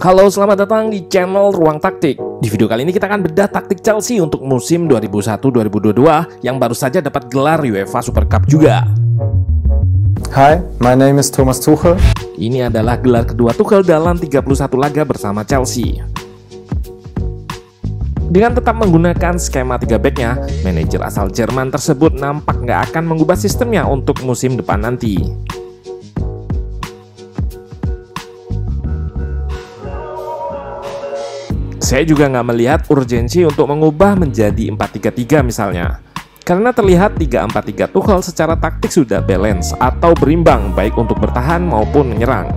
Halo, selamat datang di channel Ruang Taktik. Di video kali ini kita akan bedah taktik Chelsea untuk musim 2001-2022 yang baru saja dapat gelar UEFA Super Cup juga. Hi, my name is Thomas Tuchel. Ini adalah gelar kedua Tuchel dalam 31 laga bersama Chelsea. Dengan tetap menggunakan skema 3 back-nya, manajer asal Jerman tersebut nampak nggak akan mengubah sistemnya untuk musim depan nanti. Saya juga nggak melihat urgensi untuk mengubah menjadi 4-3-3 misalnya. Karena terlihat 3-4-3 Tuchel secara taktik sudah balance atau berimbang baik untuk bertahan maupun menyerang.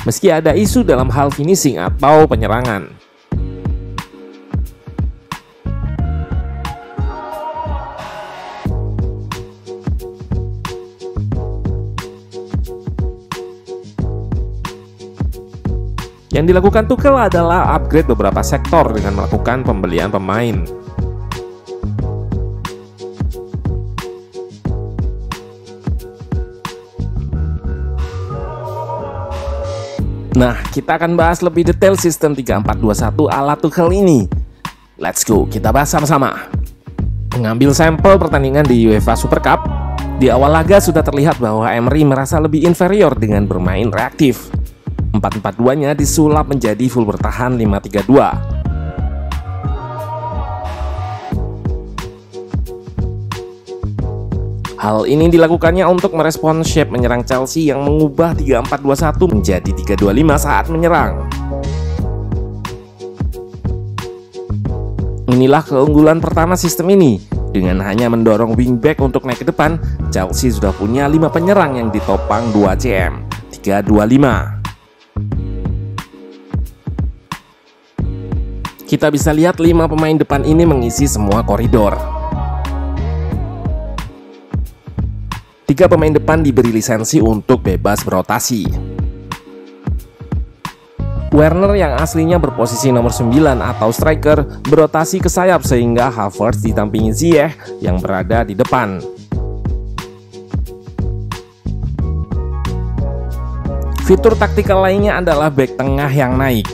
Meski ada isu dalam hal finishing atau penyerangan. Yang dilakukan Tuchel adalah upgrade beberapa sektor dengan melakukan pembelian pemain. Nah, kita akan bahas lebih detail sistem 3-4-2-1 ala Tuchel ini. Let's go, kita bahas sama-sama. Mengambil sampel pertandingan di UEFA Super Cup, di awal laga sudah terlihat bahwa Emery merasa lebih inferior dengan bermain reaktif. 4-4-2-nya disulap menjadi full bertahan 5-3-2. Hal ini dilakukannya untuk merespon shape menyerang Chelsea yang mengubah 3-4-2-1 menjadi 3-2-5 saat menyerang. Inilah keunggulan pertama sistem ini. Dengan hanya mendorong wingback untuk naik ke depan, Chelsea sudah punya 5 penyerang yang ditopang 2 CM, 3-2-5. Kita bisa lihat 5 pemain depan ini mengisi semua koridor. 3 pemain depan diberi lisensi untuk bebas berotasi. Werner yang aslinya berposisi nomor 9 atau striker berotasi ke sayap sehingga Havertz ditampingi Ziyech yang berada di depan. Fitur taktikal lainnya adalah back tengah yang naik.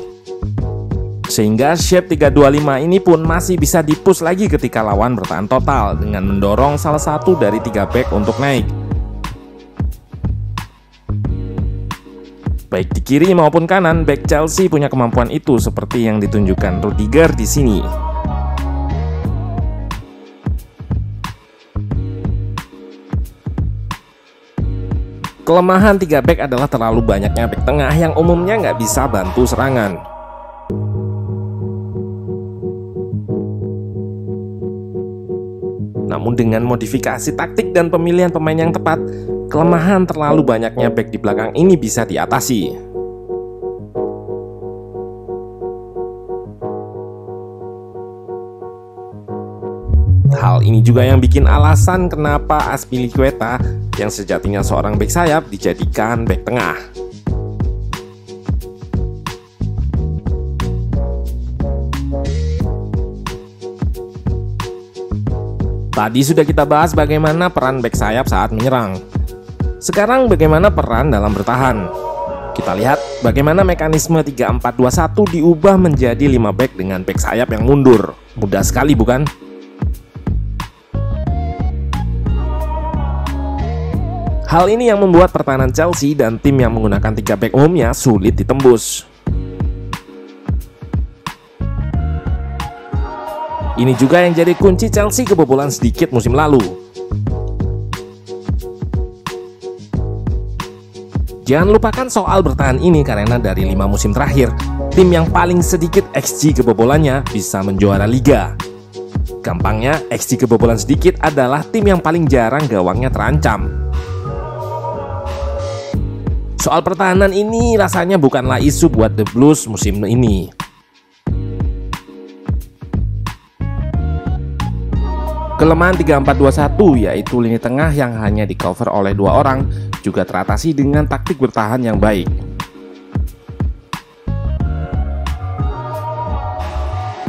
Sehingga shape 3-2-5 ini pun masih bisa dipush lagi ketika lawan bertahan total dengan mendorong salah satu dari 3 back untuk naik. Baik di kiri maupun kanan, back Chelsea punya kemampuan itu seperti yang ditunjukkan Rudiger di sini. Kelemahan 3 back adalah terlalu banyaknya back tengah yang umumnya nggak bisa bantu serangan. Namun dengan modifikasi taktik dan pemilihan pemain yang tepat, kelemahan terlalu banyaknya back di belakang ini bisa diatasi. Hal ini juga yang bikin alasan kenapa Azpilicueta yang sejatinya seorang back sayap dijadikan back tengah. Tadi sudah kita bahas bagaimana peran back sayap saat menyerang. Sekarang bagaimana peran dalam bertahan. Kita lihat bagaimana mekanisme 3-4-2-1 diubah menjadi 5 back dengan back sayap yang mundur. Mudah sekali bukan? Hal ini yang membuat pertahanan Chelsea dan tim yang menggunakan 3 back umumnya sulit ditembus. Ini juga yang jadi kunci Chelsea kebobolan sedikit musim lalu. Jangan lupakan soal bertahan ini karena dari 5 musim terakhir, tim yang paling sedikit XG kebobolannya bisa menjuara liga. Gampangnya, XG kebobolan sedikit adalah tim yang paling jarang gawangnya terancam. Soal pertahanan ini rasanya bukanlah isu buat The Blues musim ini. Kelemahan 3-4-2-1 yaitu lini tengah yang hanya di cover oleh 2 orang juga teratasi dengan taktik bertahan yang baik.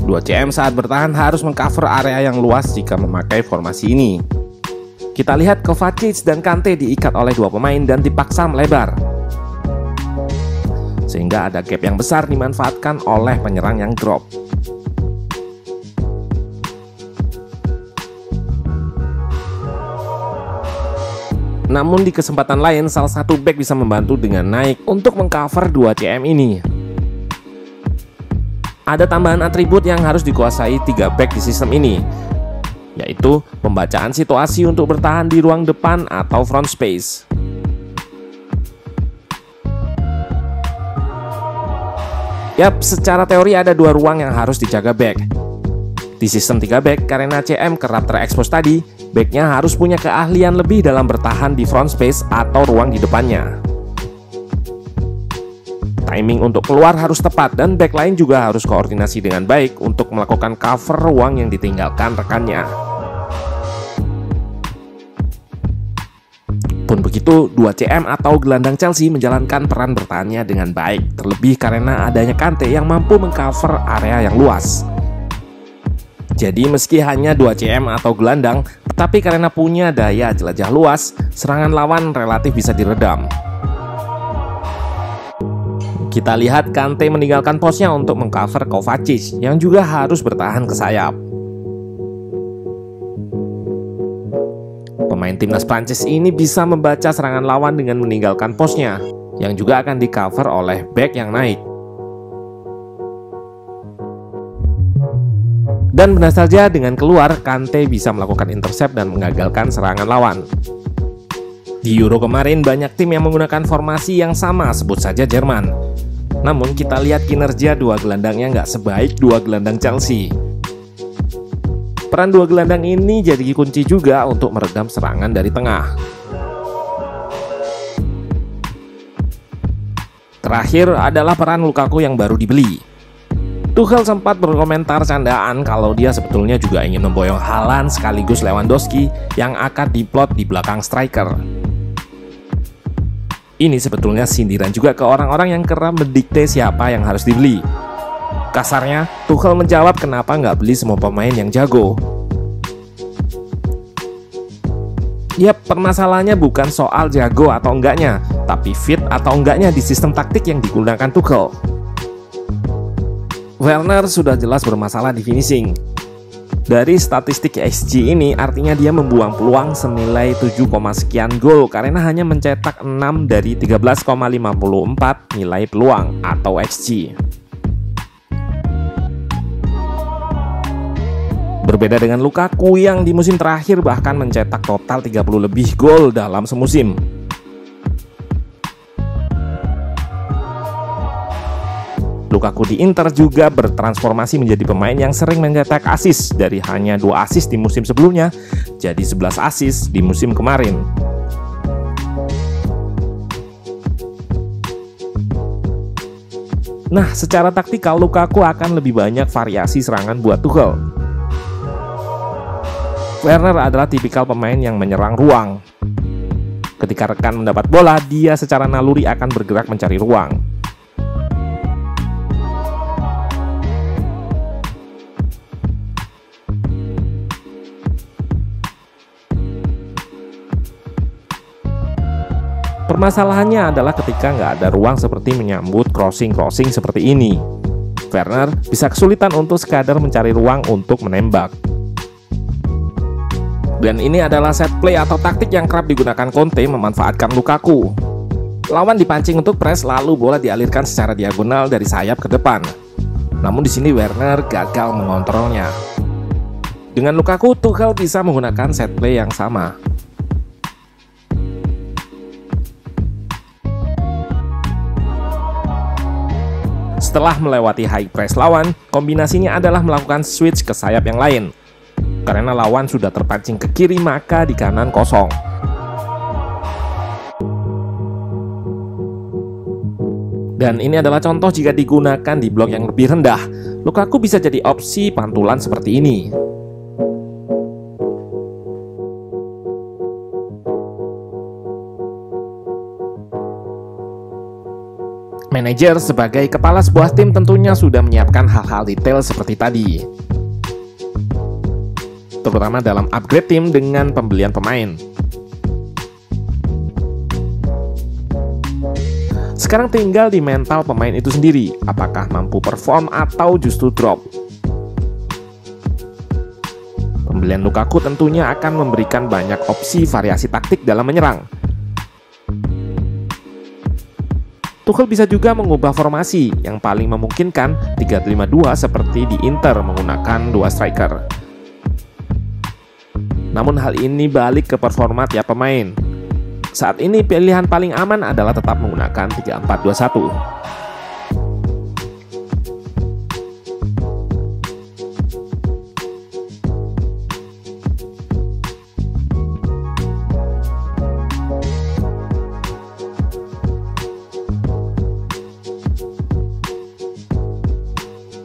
Dua CM saat bertahan harus mengcover area yang luas jika memakai formasi ini. Kita lihat Kovacic dan Kante diikat oleh 2 pemain dan dipaksa melebar. sehingga ada gap yang besar dimanfaatkan oleh penyerang yang drop. Namun di kesempatan lain, salah satu back bisa membantu dengan naik untuk mengcover 2 CM ini. Ada tambahan atribut yang harus dikuasai 3 back di sistem ini, yaitu pembacaan situasi untuk bertahan di ruang depan atau front space. Yap, secara teori ada 2 ruang yang harus dijaga back. Di sistem 3 back, karena CM kerap terekspos tadi, backnya harus punya keahlian lebih dalam bertahan di front space atau ruang di depannya. Timing untuk keluar harus tepat dan back lain juga harus koordinasi dengan baik untuk melakukan cover ruang yang ditinggalkan rekannya. Pun begitu, 2 CM atau gelandang Chelsea menjalankan peran bertahannya dengan baik, terlebih karena adanya Kante yang mampu mengcover area yang luas. Jadi meski hanya 2 CM atau gelandang, tapi karena punya daya jelajah luas, serangan lawan relatif bisa diredam. Kita lihat Kante meninggalkan posnya untuk mengcover Kovacic yang juga harus bertahan ke sayap. Pemain timnas Prancis ini bisa membaca serangan lawan dengan meninggalkan posnya, yang juga akan di-cover oleh back yang naik. Dan benar saja dengan keluar, Kante bisa melakukan intercept dan mengagalkan serangan lawan. Di Euro kemarin banyak tim yang menggunakan formasi yang sama, sebut saja Jerman. Namun kita lihat kinerja 2 gelandangnya nggak sebaik 2 gelandang Chelsea. Peran 2 gelandang ini jadi kunci juga untuk meredam serangan dari tengah. Terakhir adalah peran Lukaku yang baru dibeli. Tuchel sempat berkomentar candaan kalau dia sebetulnya juga ingin memboyong Haaland sekaligus Lewandowski yang akan diplot di belakang striker. Ini sebetulnya sindiran juga ke orang-orang yang kerap mendikte siapa yang harus dibeli. Kasarnya, Tuchel menjawab kenapa nggak beli semua pemain yang jago. Yap, permasalahannya bukan soal jago atau enggaknya, tapi fit atau enggaknya di sistem taktik yang digunakan Tuchel. Werner sudah jelas bermasalah di finishing. Dari statistik XG ini artinya dia membuang peluang senilai 7, sekian gol karena hanya mencetak 6 dari 13,54 nilai peluang atau XG. Berbeda dengan Lukaku yang di musim terakhir bahkan mencetak total 30 lebih gol dalam semusim. Lukaku di Inter juga bertransformasi menjadi pemain yang sering mencetak assist dari hanya 2 assist di musim sebelumnya jadi 11 assist di musim kemarin. Nah, secara taktikal Lukaku akan lebih banyak variasi serangan buat Tuchel. Werner adalah tipikal pemain yang menyerang ruang. Ketika rekan mendapat bola, dia secara naluri akan bergerak mencari ruang. Permasalahannya adalah ketika nggak ada ruang seperti menyambut crossing seperti ini. Werner bisa kesulitan untuk sekadar mencari ruang untuk menembak. Dan ini adalah set play atau taktik yang kerap digunakan Conte memanfaatkan Lukaku. Lawan dipancing untuk press lalu bola dialirkan secara diagonal dari sayap ke depan. Namun di sini Werner gagal mengontrolnya. Dengan Lukaku, Tuchel bisa menggunakan set play yang sama. Setelah melewati high press lawan, kombinasinya adalah melakukan switch ke sayap yang lain. Karena lawan sudah terpancing ke kiri, maka di kanan kosong. Dan ini adalah contoh jika digunakan di blok yang lebih rendah. Lukaku bisa jadi opsi pantulan seperti ini. Manajer sebagai kepala sebuah tim tentunya sudah menyiapkan hal-hal detail seperti tadi, terutama dalam upgrade tim dengan pembelian pemain. Sekarang tinggal di mental pemain itu sendiri, apakah mampu perform atau justru drop. Pembelian Lukaku tentunya akan memberikan banyak opsi variasi taktik dalam menyerang. Tuchel bisa juga mengubah formasi yang paling memungkinkan 3-5-2 seperti di Inter menggunakan 2 striker. Namun hal ini balik ke performa tiap pemain. Saat ini pilihan paling aman adalah tetap menggunakan 3-4-2-1.